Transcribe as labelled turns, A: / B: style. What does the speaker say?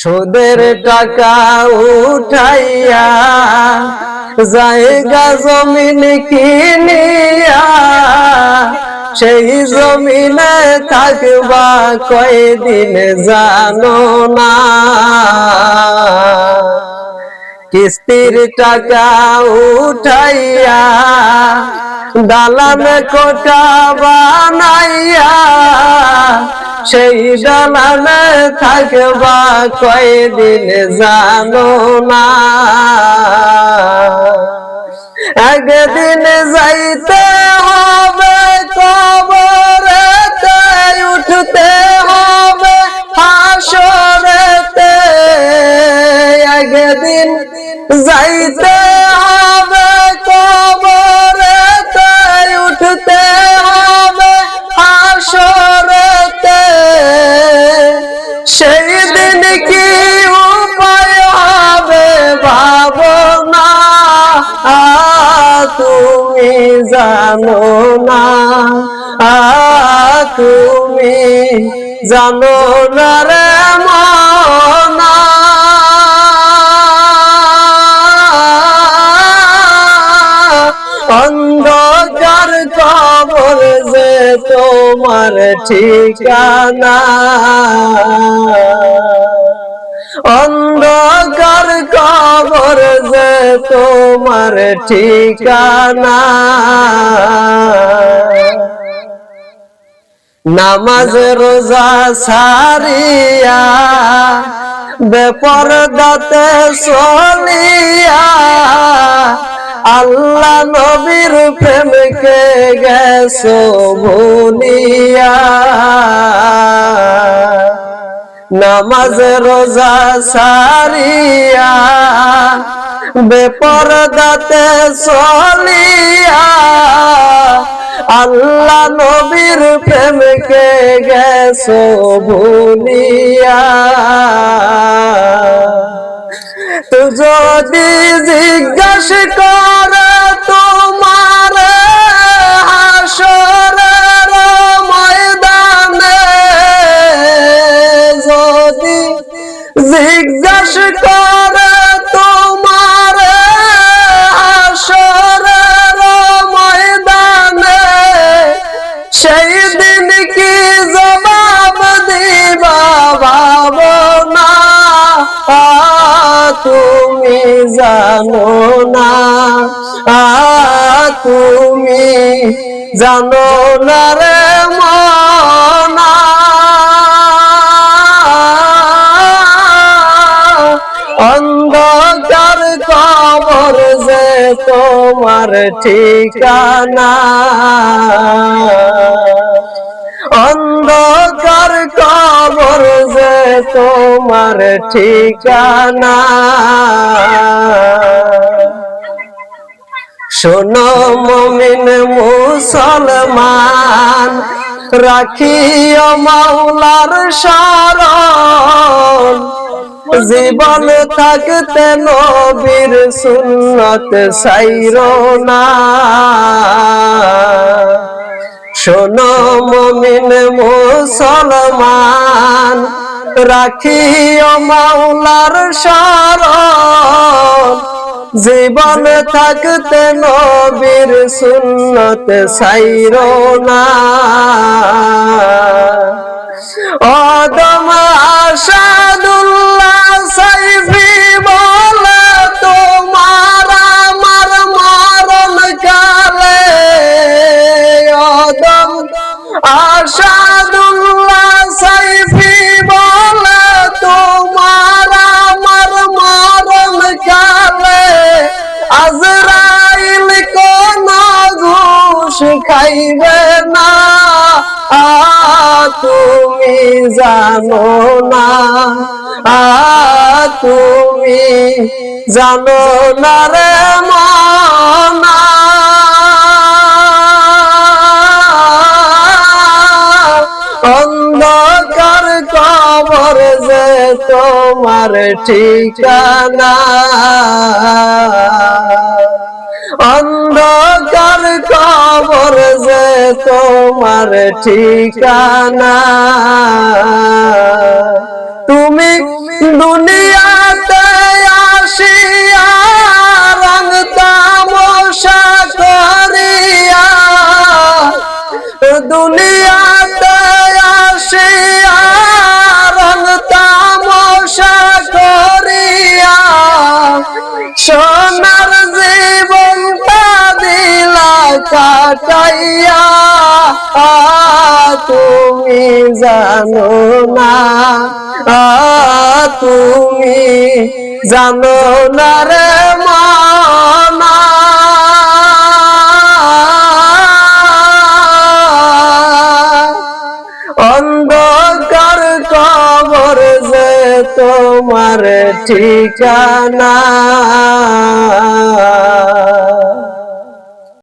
A: সুদের টাকা উঠাইয়া জায়গা জমিন কিনিয়া সেই জমিনে থাকবা কয়দিন জানো না। কিস্তির টাকা উঠাইয়া দালান কোঠা বানাইয়া সেই দালানে থাকবা কয়দিন জানো না। একদিন যাইতে হবে কবরেতে, উঠতে হবে হাসরেতে। একদিন যাইতে হবে কবরেতে, উঠতে হবে হাসরেতে। সেই দিন কি উপায় হবে ভাবনা তুমি জানো না, তুমি জানো না রে মনা। অন্ধকার কবর যে তোমার ঠিকানা, অন্ধকার কবর যে তোমার ঠিকানা। নামাজ রোজা সারিয়া বেপরদাতে চলিয়া আল্লাহ নবীর প্রেমকে গেছো ভুলিয়া। নামাজ রোজা সারিয়া বেপরদাতে চলিয়া আল্লাহ নবীর প্রেমকে গেছো ভুলিয়া। তো যদি জিজ্ঞাসা করে তোমার হাসরের ময়দানে, যদি জিজ্ঞাসা করে তোমার হাসরের ময়দানে, সেই দিন কি জবাব দিবা ভাবনা তুমি জানো না, তুমি জানো না রে মনা। অন্ধকার কবর যে তোমার ঠিকানা, অন্ধকার কবর যে তোমার ঠিকানা। শোনো মুমিন মুসলমান, রাখিও মাওলার শরণ। জীবন থাকতে নবীর সুন্নত ছাইরো না। শোনো মুমিন মুসলমান, রাখিও মাওলার শরণ। জীবন থাকতে নবীর সুন্নত ছাইরো না। আদম আসাদুল্লাহ সাইফি বলে তোমার আমার মরণ কালে। আদম আসাদুল্লাহ সাইফি বলে তোমার আমার মরণ কালে। আজরাইল কোন ঘুষ খাইবে না, তুমি জানো না, তুমি জানো না রে মনা। অন্ধকার কবর যে তোমার ঠিকানা, অন্ধকার কবর যে তোমার ঠিকানা। তুমি দুনিয়াতে আসিয়া রং তামাশা করিয়া, দুনিয়াতে আসিয়া রং তামাশা করিয়া সোনার জীবনটা দিলা কাটাইয়া। তুমি জানো না, তুমি জানো না রে মানা, অন্ধকার কবর যে তোমার ঠিকানা।